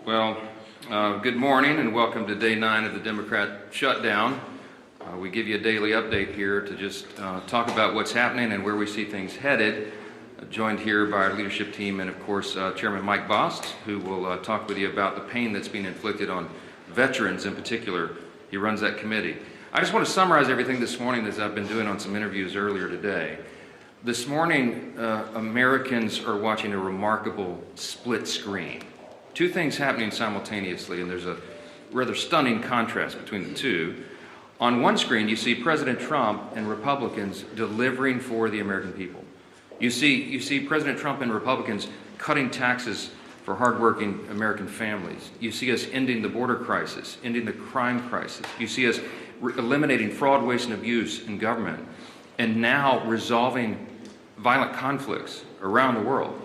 Well, good morning and welcome to day 9 of the Democrat shutdown. We give you a daily update here to just talk about what's happening and where we see things headed. Joined here by our leadership team and of course Chairman Mike Bost, who will talk with you about the pain that's being inflicted on veterans in particular. He runs that committee. I just want to summarize everything this morning as I've been doing on some interviews earlier today. This morning, Americans are watching a remarkable split screen. Two things happening simultaneously, and there's a rather stunning contrast between the two. On one screen, you see President Trump and Republicans delivering for the American people. You see President Trump and Republicans cutting taxes for hardworking American families. You see us ending the border crisis, ending the crime crisis. You see us eliminating fraud, waste, and abuse in government, and now resolving violent conflicts around the world.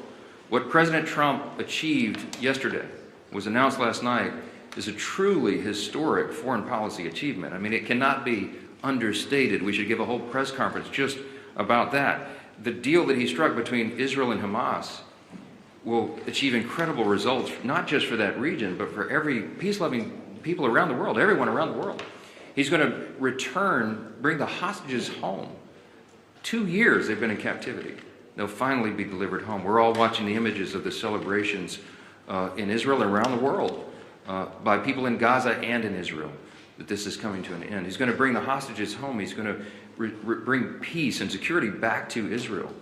What President Trump achieved yesterday, was announced last night, is a truly historic foreign policy achievement. I mean, it cannot be understated. We should give a whole press conference just about that. The deal that he struck between Israel and Hamas will achieve incredible results, not just for that region, but for every peace-loving people around the world, everyone around the world. He's going to bring the hostages home. 2 years they've been in captivity. They'll finally be delivered home. We're all watching the images of the celebrations in Israel and around the world by people in Gaza and in Israel, that this is coming to an end. He's going to bring the hostages home. He's going to bring peace and security back to Israel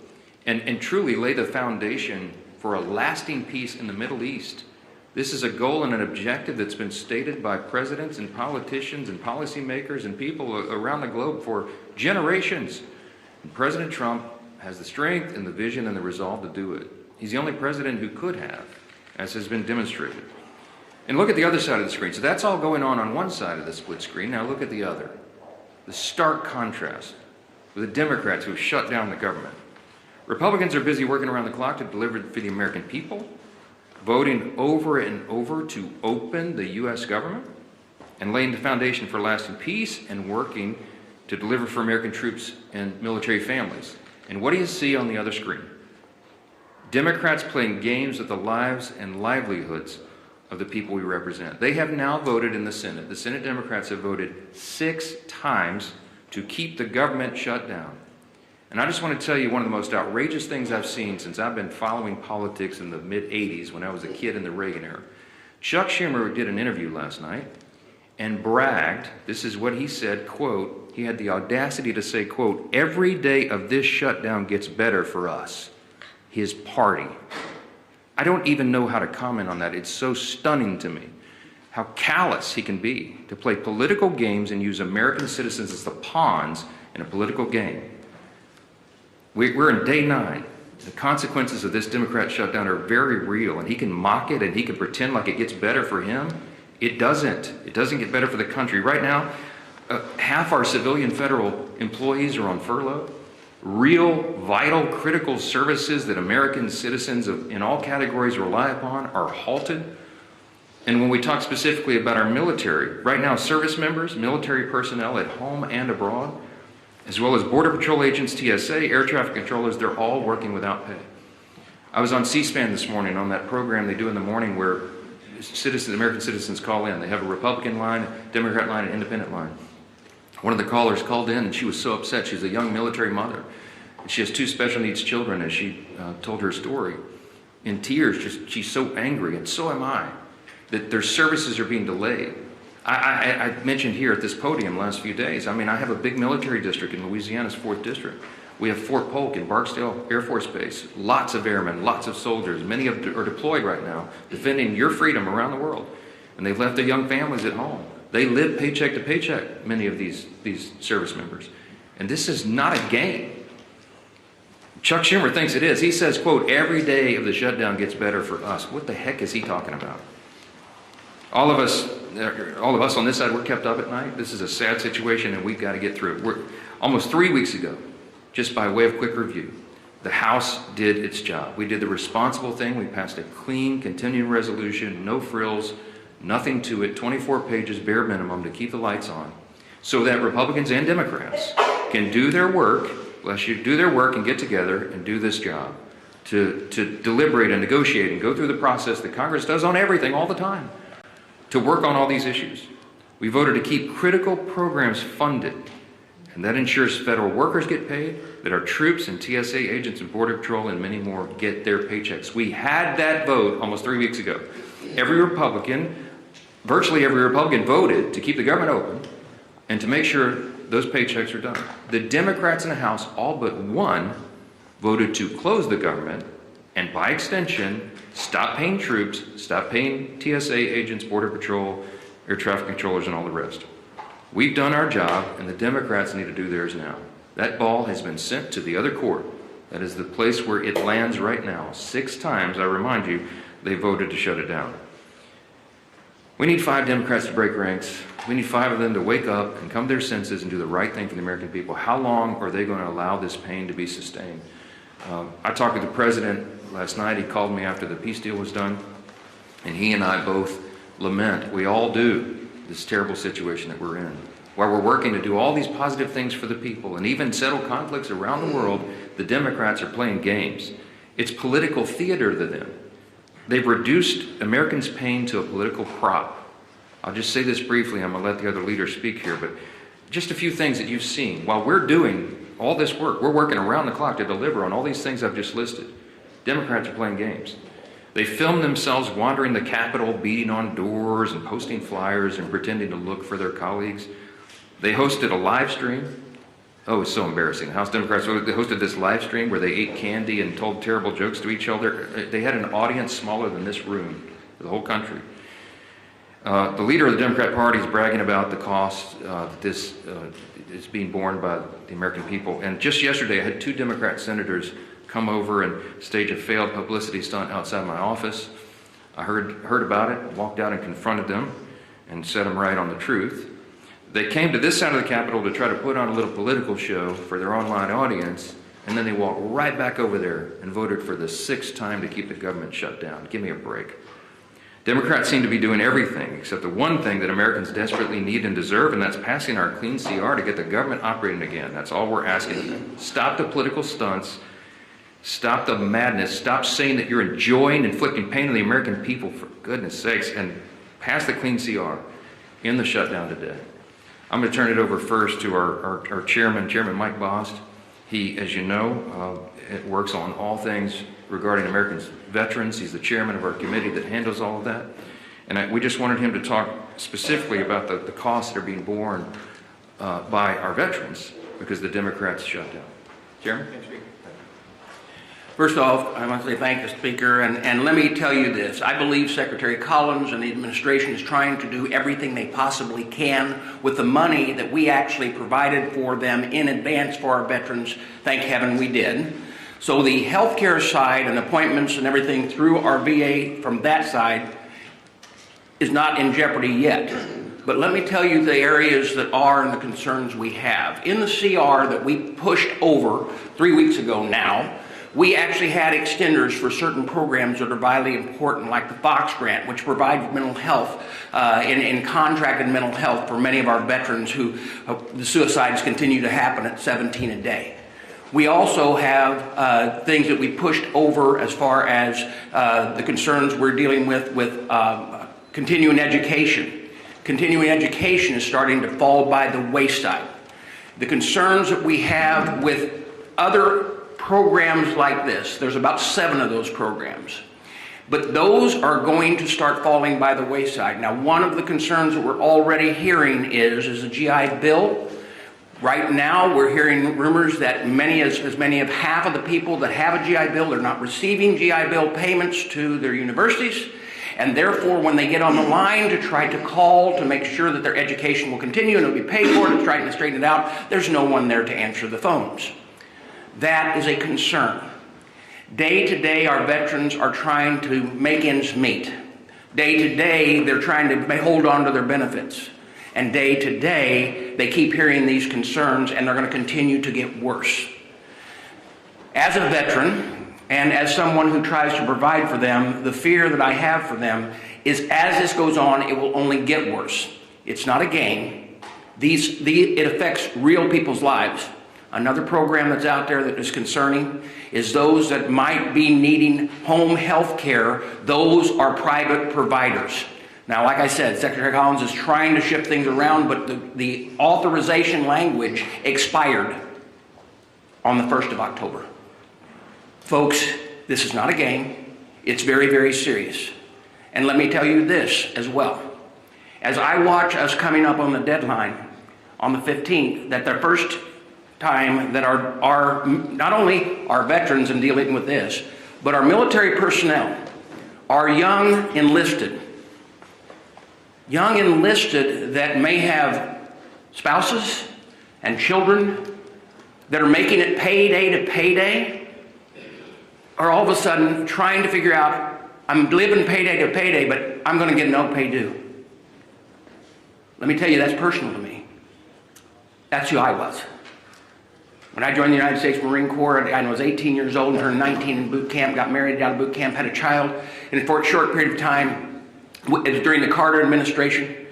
and truly lay the foundation for a lasting peace in the Middle East. This is a goal and an objective that's been stated by presidents and politicians and policymakers and people around the globe for generations. And President Trump has the strength and the vision and the resolve to do it. He's the only president who could have, as has been demonstrated. And look at the other side of the screen. So that's all going on one side of the split screen. Now look at the other. The stark contrast with the Democrats who have shut down the government. Republicans are busy working around the clock to deliver for the American people, voting over and over to open the U.S. government, and laying the foundation for lasting peace and working to deliver for American troops and military families. And what do you see on the other screen? Democrats playing games with the lives and livelihoods of the people we represent. They have now voted in the Senate. The Senate Democrats have voted 6 times to keep the government shut down. And I just want to tell you one of the most outrageous things I've seen since I've been following politics in the mid-'80s when I was a kid in the Reagan era. Chuck Schumer did an interview last night and bragged, this is what he said, quote, he had the audacity to say, quote, every day of this shutdown gets better for us, his party. I don't even know how to comment on that. It's so stunning to me how callous he can be to play political games and use American citizens as the pawns in a political game. We're in day 9. The consequences of this Democrat shutdown are very real, and he can mock it and he can pretend like it gets better for him. It doesn't. It doesn't get better for the country. Right now, half our civilian federal employees are on furlough. Real, vital, critical services that American citizens in all categories rely upon are halted. And when we talk specifically about our military, right now service members, military personnel at home and abroad, as well as Border Patrol agents, TSA, air traffic controllers, they're all working without pay. I was on C-SPAN this morning on that program they do in the morning where American citizens call in. They have a Republican line, a Democrat line, an independent line. One of the callers called in and she was so upset. She's a young military mother. And she has 2 special needs children, as she told her story. In tears, she's so angry, and so am I, that their services are being delayed. I mentioned here at this podium last few days, I mean, I have a big military district in Louisiana's 4th District. We have Fort Polk in Barksdale Air Force Base. Lots of airmen, lots of soldiers. Many of them are deployed right now, defending your freedom around the world. And they've left their young families at home. They live paycheck to paycheck, many of these service members. And this is not a game. Chuck Schumer thinks it is. He says, quote, every day of the shutdown gets better for us. What the heck is he talking about? All of us on this side, we're kept up at night. This is a sad situation and we've got to get through it. Almost 3 weeks ago, just by way of quick review, the House did its job. We did the responsible thing. We passed a clean, continuing resolution, no frills, nothing to it, 24 pages, bare minimum, to keep the lights on, so that Republicans and Democrats can do their work, and get together and do this job. to deliberate and negotiate and go through the process that Congress does on everything all the time, to work on all these issues. We voted to keep critical programs funded, and that ensures federal workers get paid, that our troops and TSA agents and Border Patrol and many more get their paychecks. We had that vote almost 3 weeks ago. Every Republican, virtually every Republican, voted to keep the government open and to make sure those paychecks are done. The Democrats in the House, all but one, voted to close the government and, by extension, stop paying troops, stop paying TSA agents, Border Patrol, air traffic controllers, and all the rest. We've done our job, and the Democrats need to do theirs now. That ball has been sent to the other court. That is the place where it lands right now. 6 times, I remind you, they voted to shut it down. We need 5 Democrats to break ranks. We need 5 of them to wake up and come to their senses and do the right thing for the American people. How long are they going to allow this pain to be sustained? I talked with the president last night. He called me after the peace deal was done, and he and I both lament, we all do, this terrible situation that we're in. While we're working to do all these positive things for the people and even settle conflicts around the world, the Democrats are playing games. It's political theater to them. They've reduced Americans' pain to a political prop. I'll just say this briefly. I'm going to let the other leaders speak here, but just a few things that you've seen. While we're doing all this work, we're working around the clock to deliver on all these things I've just listed. Democrats are playing games. They film themselves wandering the Capitol, beating on doors and posting flyers and pretending to look for their colleagues. They hosted a live stream. Oh, it's so embarrassing. House Democrats, they hosted this live stream where they ate candy and told terrible jokes to each other. They had an audience smaller than this room for the whole country. The leader of the Democrat Party is bragging about the cost that this is being borne by the American people. And just yesterday, I had 2 Democrat senators come over and stage a failed publicity stunt outside my office. I heard about it, walked out and confronted them and set them right on the truth. They came to this side of the Capitol to try to put on a little political show for their online audience, and then they walked right back over there and voted for the 6th time to keep the government shut down. Give me a break. Democrats seem to be doing everything except the one thing that Americans desperately need and deserve, and that's passing our clean CR to get the government operating again. That's all we're asking of them. Stop the political stunts. Stop the madness. Stop saying that you're enjoying inflicting pain on the American people, for goodness sakes, and pass the clean CR in the shutdown today. I'm going to turn it over first to our chairman, Chairman Mike Bost. He, as you know, works on all things regarding American veterans. He's the chairman of our committee that handles all of that. And we just wanted him to talk specifically about the costs that are being borne by our veterans because the Democrats shut down. Chairman? First off, I want to say thank the Speaker, and let me tell you this. I believe Secretary Collins and the administration is trying to do everything they possibly can with the money that we actually provided for them in advance for our veterans. Thank heaven we did. So the healthcare side and appointments and everything through our VA from that side is not in jeopardy yet. But let me tell you the areas that are and the concerns we have. In the CR that we pushed over 3 weeks ago now, we actually had extenders for certain programs that are vitally important, like the Fox Grant, which provides mental health and contracted mental health for many of our veterans who the suicides continue to happen at 17 a day. We also have things that we pushed over as far as the concerns we're dealing with continuing education. Continuing education is starting to fall by the wayside. The concerns that we have with other programs like this, there's about 7 of those programs, but those are going to start falling by the wayside. Now, one of the concerns that we're already hearing is a GI Bill. Right now, we're hearing rumors that as many as half of the people that have a GI Bill are not receiving GI Bill payments to their universities, and therefore, when they get on the line to try to call to make sure that their education will continue and it'll be paid for to try to straighten it out, there's no one there to answer the phones. That is a concern. Day to day, our veterans are trying to make ends meet. Day to day, they're trying to hold on to their benefits. And day to day, they keep hearing these concerns, and they're going to continue to get worse. As a veteran, and as someone who tries to provide for them, the fear that I have for them is as this goes on, it will only get worse. It's not a game. It affects real people's lives. Another program that's out there that is concerning is those that might be needing home health care. Those are private providers. Now, like I said, Secretary Collins is trying to shift things around, but the authorization language expired on the 1st of October. Folks, this is not a game. It's very, very serious. And let me tell you this as well. As I watch us coming up on the deadline on the 15th, that the first time that our not only our veterans in dealing with this, but our military personnel, our young enlisted that may have spouses and children that are making it payday to payday, are all of a sudden trying to figure out, I'm living payday to payday, but I'm going to get no pay due. Let me tell you, that's personal to me. That's who I was. When I joined the United States Marine Corps, I was 18 years old and turned 19 in boot camp, got married out of boot camp, had a child, and for a short period of time, it was during the Carter administration,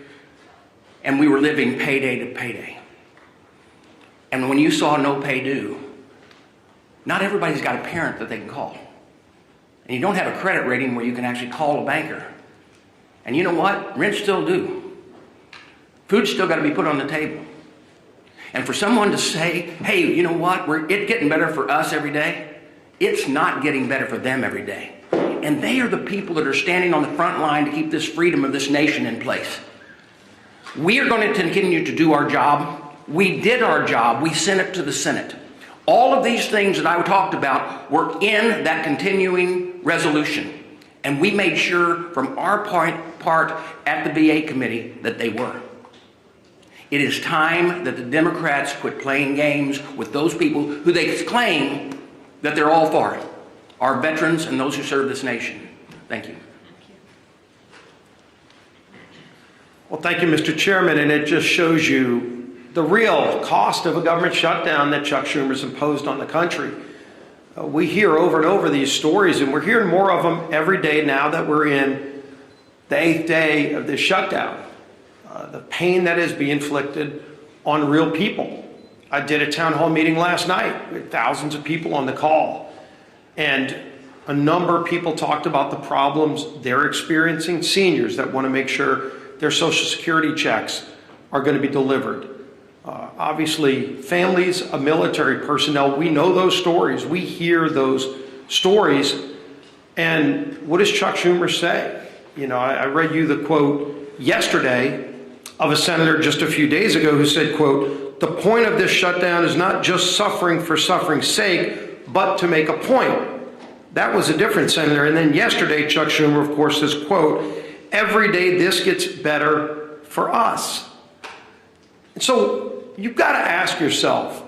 and we were living payday to payday. And when you saw no pay due, not everybody's got a parent that they can call. And you don't have a credit rating where you can actually call a banker. And you know what? Rent's still due. Food's still got to be put on the table. And for someone to say, hey, you know what? It's getting better for us every day. It's not getting better for them every day. And they are the people that are standing on the front line to keep this freedom of this nation in place. We are going to continue to do our job. We did our job. We sent it to the Senate. All of these things that I talked about were in that continuing resolution. And we made sure from our part at the VA committee that they were. It is time that the Democrats quit playing games with those people who they claim that they're all for, our veterans and those who serve this nation. Thank you. Well, thank you, Mr. Chairman, and it just shows you the real cost of a government shutdown that Chuck Schumer's imposed on the country. We hear over and over these stories, and we're hearing more of them every day now that we're in the 8th day of this shutdown. The pain that is being inflicted on real people. I did a town hall meeting last night with thousands of people on the call, and a number of people talked about the problems they're experiencing, seniors that want to make sure their Social Security checks are going to be delivered. Obviously, families of military personnel, we know those stories. We hear those stories. And what does Chuck Schumer say? You know, I read you the quote yesterday of a senator just a few days ago who said, quote, "The point of this shutdown is not just suffering for suffering's sake, but to make a point." That was a different senator. And then yesterday, Chuck Schumer, of course, says, quote, "Every day this gets better for us." And so you've got to ask yourself,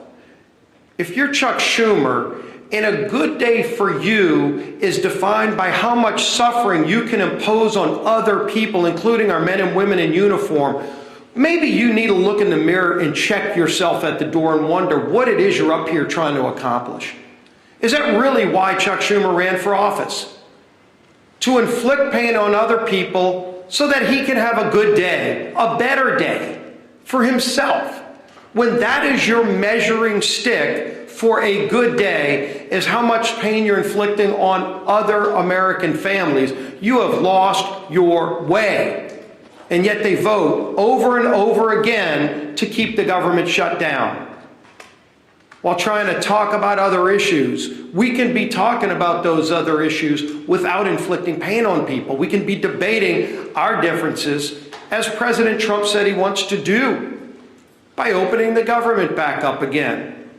if you're Chuck Schumer and a good day for you is defined by how much suffering you can impose on other people, including our men and women in uniform, maybe you need to look in the mirror and check yourself at the door and wonder what it is you're up here trying to accomplish. Is that really why Chuck Schumer ran for office? To inflict pain on other people so that he can have a good day, a better day for himself. When that is your measuring stick for a good day, is how much pain you're inflicting on other American families, you have lost your way. And yet they vote over and over again to keep the government shut down. While trying to talk about other issues, we can be talking about those other issues without inflicting pain on people. We can be debating our differences, as President Trump said he wants to do, by opening the government back up again.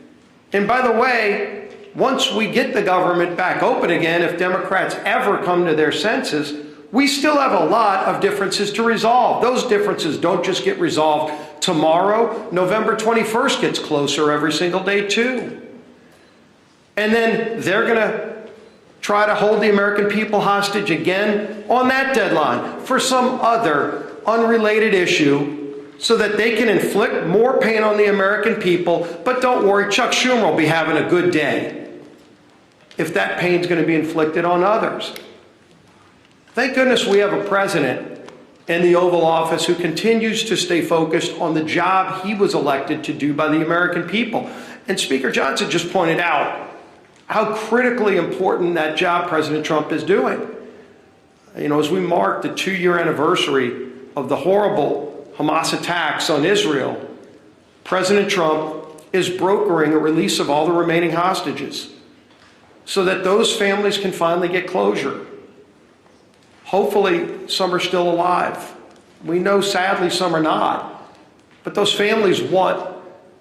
And by the way, once we get the government back open again, if Democrats ever come to their senses, we still have a lot of differences to resolve. Those differences don't just get resolved tomorrow. November 21st gets closer every single day too. And then they're going to try to hold the American people hostage again on that deadline for some other unrelated issue so that they can inflict more pain on the American people. But don't worry, Chuck Schumer will be having a good day if that pain's going to be inflicted on others. Thank goodness we have a president in the Oval Office who continues to stay focused on the job he was elected to do by the American people. And Speaker Johnson just pointed out how critically important that job President Trump is doing. You know, as we mark the 2-year anniversary of the horrible Hamas attacks on Israel, President Trump is brokering a release of all the remaining hostages so that those families can finally get closure. Hopefully, some are still alive. We know, sadly, some are not. But those families want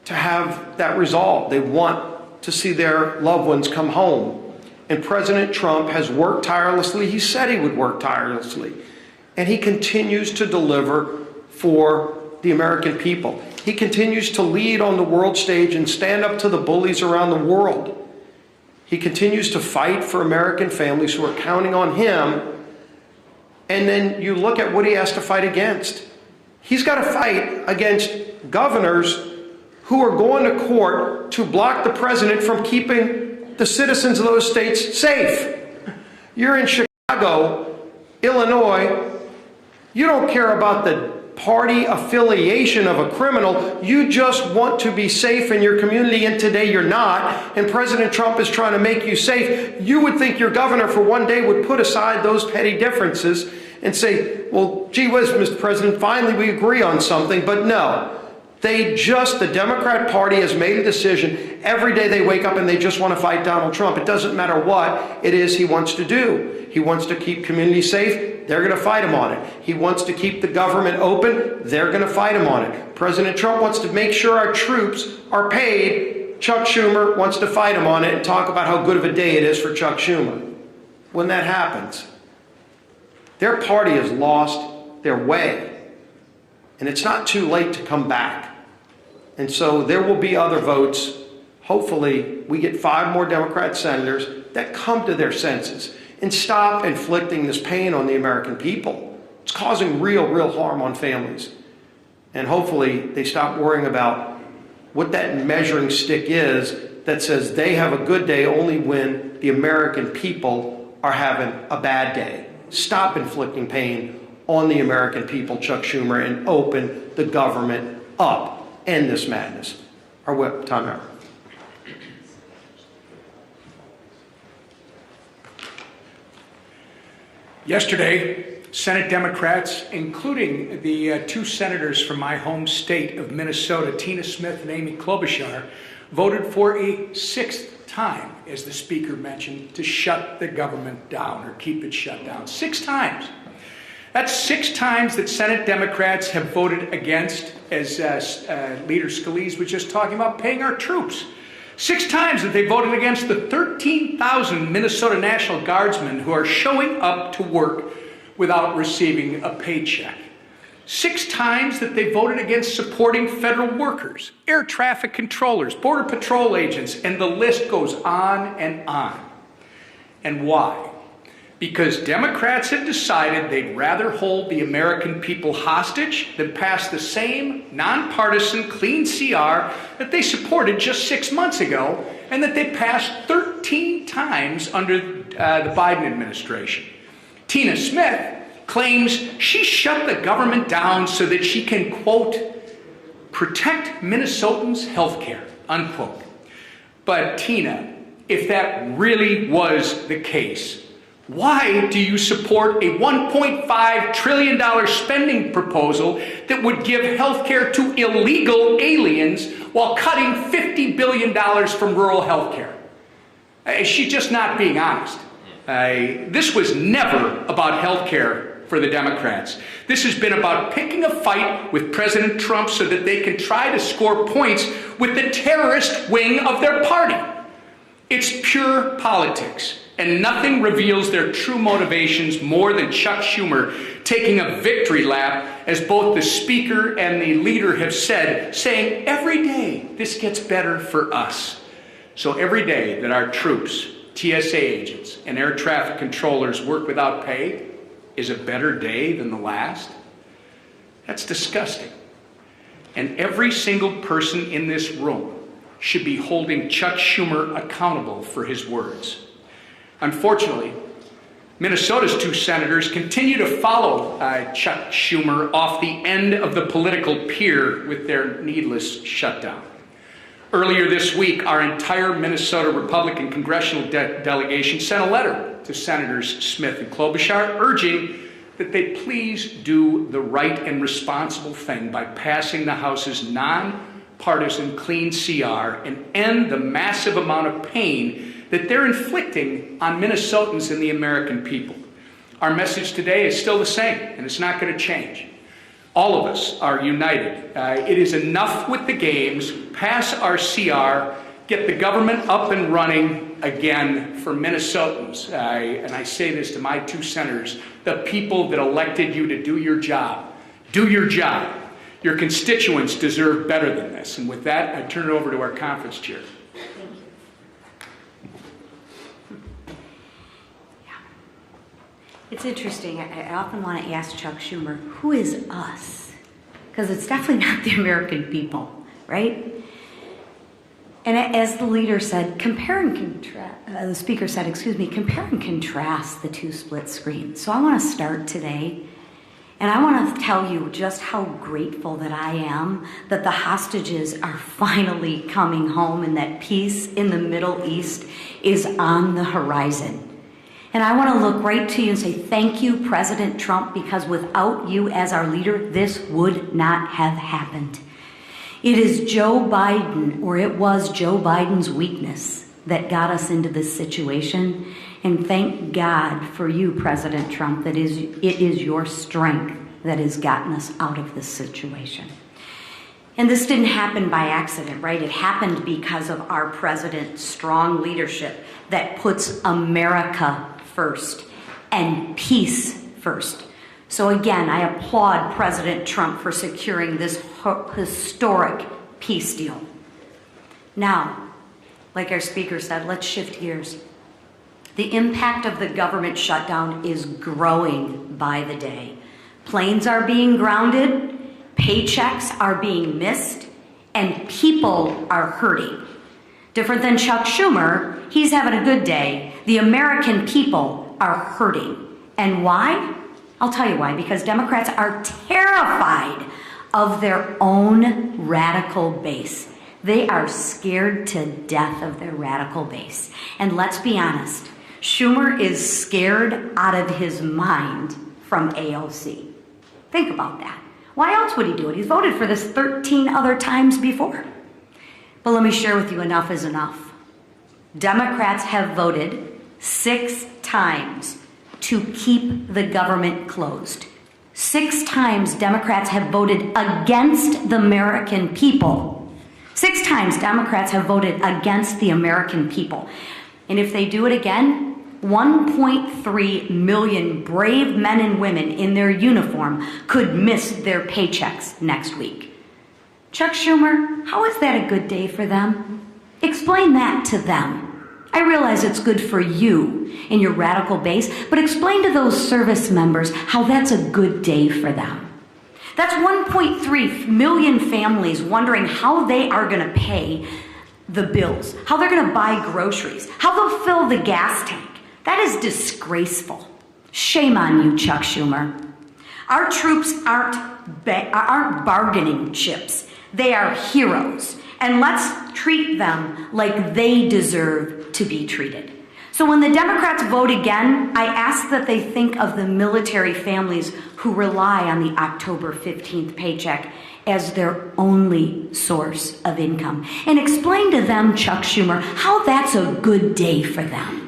to have that resolved. They want to see their loved ones come home. And President Trump has worked tirelessly. He said he would work tirelessly. And he continues to deliver for the American people. He continues to lead on the world stage and stand up to the bullies around the world. He continues to fight for American families who are counting on him. And then you look at what he has to fight against. He's got to fight against governors who are going to court to block the president from keeping the citizens of those states safe. You're in Chicago, Illinois. You don't care about the party affiliation of a criminal. You just want to be safe in your community, and today you're not. And President Trump is trying to make you safe. You would think your governor for one day would put aside those petty differences and say, well, gee whiz, Mr. President, finally we agree on something. But no. The Democrat Party has made a decision. Every day they wake up and they just want to fight Donald Trump. It doesn't matter what it is he wants to do. He wants to keep communities safe. They're going to fight him on it. He wants to keep the government open. They're going to fight him on it. President Trump wants to make sure our troops are paid. Chuck Schumer wants to fight him on it and talk about how good of a day it is for Chuck Schumer. When that happens, their party has lost their way. And it's not too late to come back. And so there will be other votes. Hopefully, we get 5 more Democrat senators that come to their senses and stop inflicting this pain on the American people. It's causing real harm on families. And hopefully, they stop worrying about what that measuring stick is that says they have a good day only when the American people are having a bad day. Stop inflicting pain on the American people, Chuck Schumer, and open the government up. End this madness. Our whip, time out. Yesterday, Senate Democrats, including the 2 senators from my home state of Minnesota, Tina Smith and Amy Klobuchar, voted for a 6th time, as the Speaker mentioned, to shut the government down or keep it shut down. 6 times. That's 6 times that Senate Democrats have voted against, as Leader Scalise was just talking about, paying our troops. 6 times that they voted against the 13,000 Minnesota National Guardsmen who are showing up to work without receiving a paycheck. 6 times that they voted against supporting federal workers, air traffic controllers, border patrol agents, and the list goes on and on. And why? Because Democrats have decided they'd rather hold the American people hostage than pass the same nonpartisan clean CR that they supported just 6 months ago and that they passed 13 times under the Biden administration. Tina Smith claims she shut the government down so that she can, quote, protect Minnesotans' health care, unquote. But Tina, if that really was the case, why do you support a $1.5 trillion spending proposal that would give health care to illegal aliens while cutting $50 billion from rural health care? She's just not being honest. This was never about health care for the Democrats. This has been about picking a fight with President Trump so that they can try to score points with the terrorist wing of their party. It's pure politics. And nothing reveals their true motivations more than Chuck Schumer taking a victory lap, as both the Speaker and the Leader have said, saying every day this gets better for us. So every day that our troops, TSA agents, and air traffic controllers work without pay is a better day than the last. That's disgusting. And every single person in this room should be holding Chuck Schumer accountable for his words. Unfortunately, Minnesota's 2 senators continue to follow Chuck Schumer off the end of the political pier with their needless shutdown. Earlier this week, our entire Minnesota Republican congressional delegation sent a letter to Senators Smith and Klobuchar urging that they please do the right and responsible thing by passing the House's nonpartisan clean CR and end the massive amount of pain that they're inflicting on Minnesotans and the American people. Our message today is still the same, and it's not going to change. All of us are united. It is enough with the games. Pass our CR. Get the government up and running again for Minnesotans. And I say this to my two senators, the people that elected you to do your job. Do your job. Your constituents deserve better than this. And with that, I turn it over to our conference chair. It's interesting. I often want to ask Chuck Schumer, who is us? Because it's definitely not the American people, right? And as the leader said, the speaker said, compare and contrast the two split screens. So I want to start today, and I want to tell you just how grateful that I am that the hostages are finally coming home and that peace in the Middle East is on the horizon. And I want to look right to you and say, thank you, President Trump, because without you as our leader, this would not have happened. It is Joe Biden, or it was Joe Biden's weakness that got us into this situation. And thank God for you, President Trump, that it is your strength that has gotten us out of this situation. And this didn't happen by accident, right? It happened because of our president's strong leadership that puts America first and peace first. So again, I applaud President Trump for securing this historic peace deal. Now, like our speaker said, let's shift gears. The impact of the government shutdown is growing by the day. Planes are being grounded, paychecks are being missed, and people are hurting. Different than Chuck Schumer, he's having a good day. The American people are hurting. And why? I'll tell you why. Because Democrats are terrified of their own radical base. They are scared to death of their radical base. And let's be honest, Schumer is scared out of his mind from AOC. Think about that. Why else would he do it? He's voted for this 13 other times before. But let me share with you, enough is enough. Democrats have voted 6 times to keep the government closed. 6 times Democrats have voted against the American people. 6 times Democrats have voted against the American people. And if they do it again, 1.3 million brave men and women in their uniform could miss their paychecks next week. Chuck Schumer, how is that a good day for them? Explain that to them. I realize it's good for you and your radical base, but explain to those service members how that's a good day for them. That's 1.3 million families wondering how they are going to pay the bills, how they're going to buy groceries, how they'll fill the gas tank. That is disgraceful. Shame on you, Chuck Schumer. Our troops aren't bargaining chips. They are heroes. And let's treat them like they deserve to be treated. So when the Democrats vote again, I ask that they think of the military families who rely on the October 15th paycheck as their only source of income. And explain to them, Chuck Schumer, how that's a good day for them.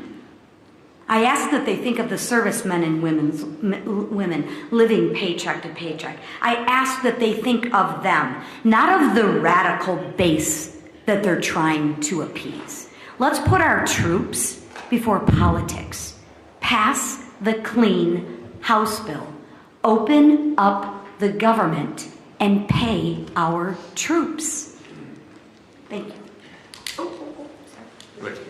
I ask that they think of the servicemen and women living paycheck to paycheck. I ask that they think of them, not of the radical base that they're trying to appease. Let's put our troops before politics. Pass the clean House bill. Open up the government and pay our troops. Thank you.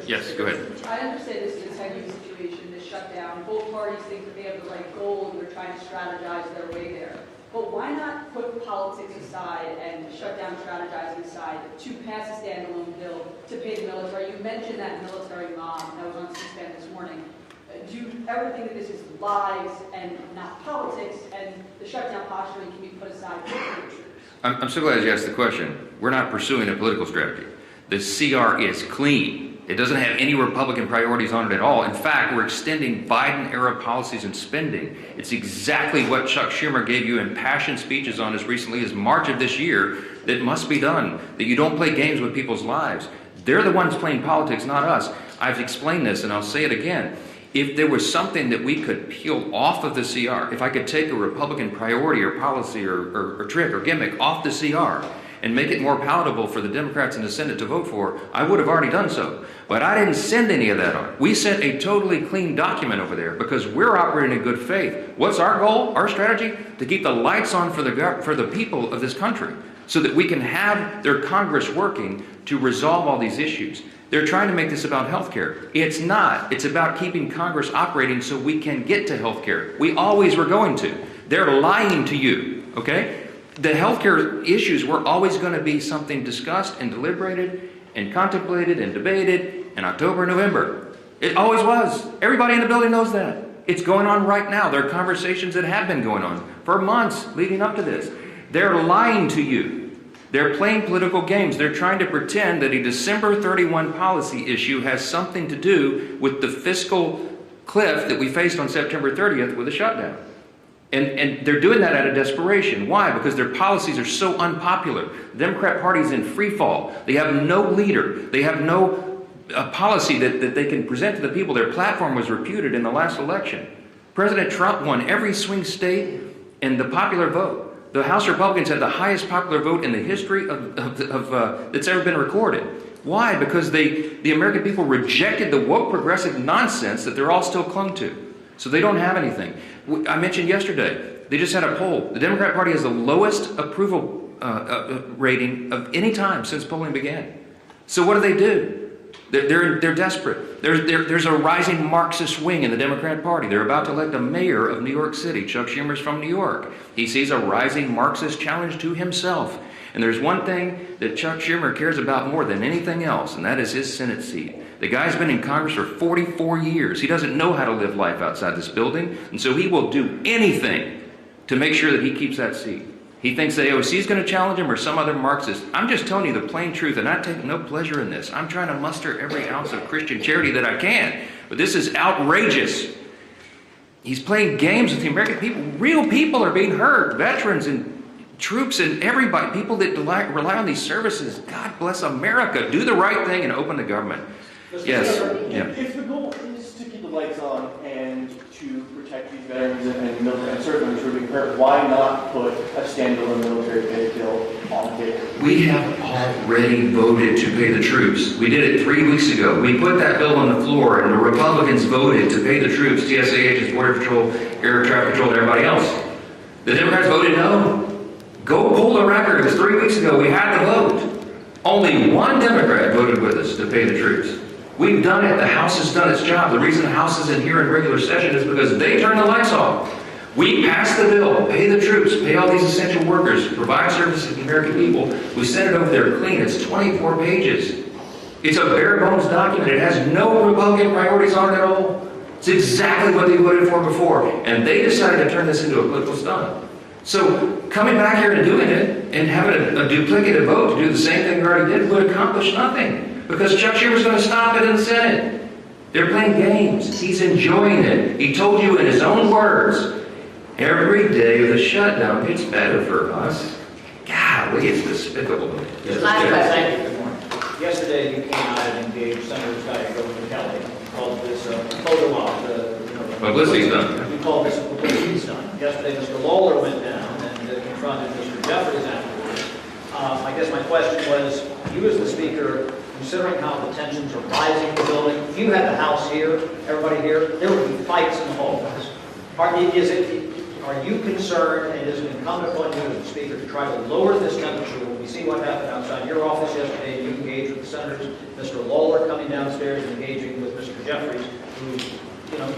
Yes, go ahead. I understand this is a tense situation, this shutdown. Both parties think that they have the right goal and they're trying to strategize their way there. But why not put politics aside and shutdown strategizing aside to pass a standalone bill to pay the military? You mentioned that military mom that was on C-SPAN this morning. Do you ever think that this is lies and not politics, and the shutdown posturing can be put aside for the troops? I'm so glad you asked the question. We're not pursuing a political strategy. The CR is clean. It doesn't have any Republican priorities on it at all. In fact, we're extending Biden-era policies and spending. It's exactly what Chuck Schumer gave you impassioned speeches on as recently as March of this year, that must be done, that you don't play games with people's lives. They're the ones playing politics, not us. I've explained this, and I'll say it again. If there was something that we could peel off of the CR, if I could take a Republican priority or policy or trick or gimmick off the CR and make it more palatable for the Democrats in the Senate to vote for, I would have already done so. But I didn't send any of that on. We sent a totally clean document over there because we're operating in good faith. What's our goal, our strategy? To keep the lights on for the people of this country so that we can have their Congress working to resolve all these issues. They're trying to make this about health care. It's not. It's about keeping Congress operating so we can get to health care. We always were going to. They're lying to you, okay? The health care issues were always going to be something discussed and deliberated and contemplated and debated in October, November. It always was. Everybody in the building knows that. It's going on right now. There are conversations that have been going on for months leading up to this. They're lying to you. They're playing political games. They're trying to pretend that a December 31 policy issue has something to do with the fiscal cliff that we faced on September 30th with a shutdown. And they're doing that out of desperation. Why? Because their policies are so unpopular. The Democrat Party's in free fall. They have no leader. They have no policy that they can present to the people. Their platform was reputed in the last election. President Trump won every swing state in the popular vote. The House Republicans had the highest popular vote in the history that's ever been recorded. Why? Because the American people rejected the woke progressive nonsense that they're all still clung to. So they don't have anything. I mentioned yesterday, they just had a poll. The Democrat Party has the lowest approval rating of any time since polling began. So what do? They're desperate. There's a rising Marxist wing in the Democrat Party. They're about to elect a mayor of New York City. Chuck Schumer's from New York. He sees a rising Marxist challenge to himself. And there's one thing that Chuck Schumer cares about more than anything else, and that is his Senate seat. The guy's been in Congress for 44 years. He doesn't know how to live life outside this building, and so he will do anything to make sure that he keeps that seat. He thinks the AOC is going to challenge him or some other Marxist. I'm just telling you the plain truth, and I take no pleasure in this. I'm trying to muster every ounce of Christian charity that I can. But this is outrageous. He's playing games with the American people. Real people are being hurt. Veterans and troops and everybody. People that rely on these services. God bless America. Do the right thing and open the government. Yes. Yeah. If the goal is to keep the lights on and to protect these veterans and military and servicemen who are being hurt, why not put a standalone military pay bill on the table? We have already voted to pay the troops. We did it 3 weeks ago. We put that bill on the floor, and the Republicans voted to pay the troops, TSA agents, Border Patrol, Air Traffic Patrol, and everybody else. The Democrats voted no. Go pull the record. It was 3 weeks ago. We had the vote. Only one Democrat voted with us to pay the troops. We've done it. The House has done its job. The reason the House isn't here in regular session is because they turned the lights off. We passed the bill, pay the troops, pay all these essential workers, provide services to the American people. We sent it over there clean. It's 24 pages. It's a bare bones document. It has no Republican priorities on it at all. It's exactly what they voted for before. And they decided to turn this into a political stunt. So coming back here and doing it and having a duplicative vote to do the same thing we already did would accomplish nothing. Because Chuck Schumer's going to stop it in the Senate. They're playing games. He's enjoying it. He told you in his own words, every day of the shutdown gets better for us. Golly, it's despicable. Thank you. Good morning. Yesterday, you came out and engaged Senator Governor Kelly. You called this a photo op. Publicity stunt. You called this a publicity stunt. Yesterday, Mr. Lawler went down and confronted Mr. Jeffries afterwards. I guess my question was, you as the Speaker, considering how the tensions are rising in the building, if you had the House here, everybody here, there would be fights in the hallways. Are you concerned, and is it incumbent upon you as the Speaker to try to lower this temperature? When we see what happened outside your office yesterday, you engaged with the senators, Mr. Lawler coming downstairs and engaging with Mr. Jeffries, who,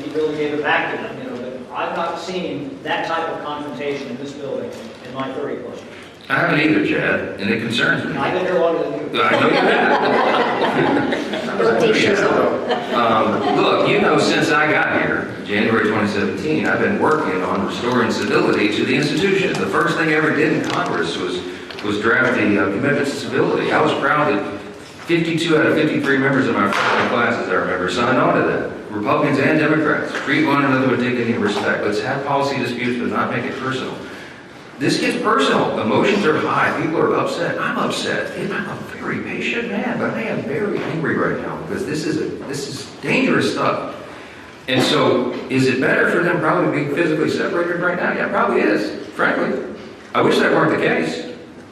he really gave it back to them. But I've not seen that type of confrontation in this building in my 30 plus years. I haven't either, Chad, and it concerns me. I've been here longer than you. I know that. Look, since I got here, January 2017, I've been working on restoring civility to the institution. The first thing I ever did in Congress was draft the commitments to civility. I was proud that 52 out of 53 members of my freshman class, as I remember, signed on to that. Republicans and Democrats. Treat one another with dignity and respect. Let's have policy disputes, but not make it personal. This gets personal. Emotions are high. People are upset. I'm upset. I'm a very patient man, but I am very angry right now because this is dangerous stuff. And so, is it better for them probably being physically separated right now? Yeah, it probably is, frankly. I wish that weren't the case.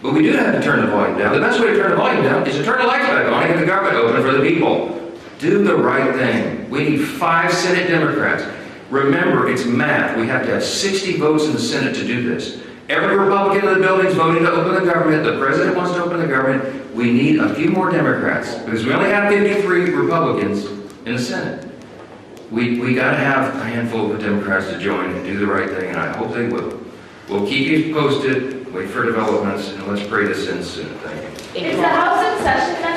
But we do have to turn the volume down. The best way to turn the volume down is to turn the lights back on and get the government open for the people. Do the right thing. We need 5 Senate Democrats. Remember, it's math. We have to have 60 votes in the Senate to do this. Every Republican in the building is voting to open the government. The president wants to open the government. We need a few more Democrats because we only have 53 Republicans in the Senate. We got to have a handful of Democrats to join and do the right thing, and I hope they will. We'll keep you posted, wait for developments, and let's pray this in soon. Thank you. Is the House in session next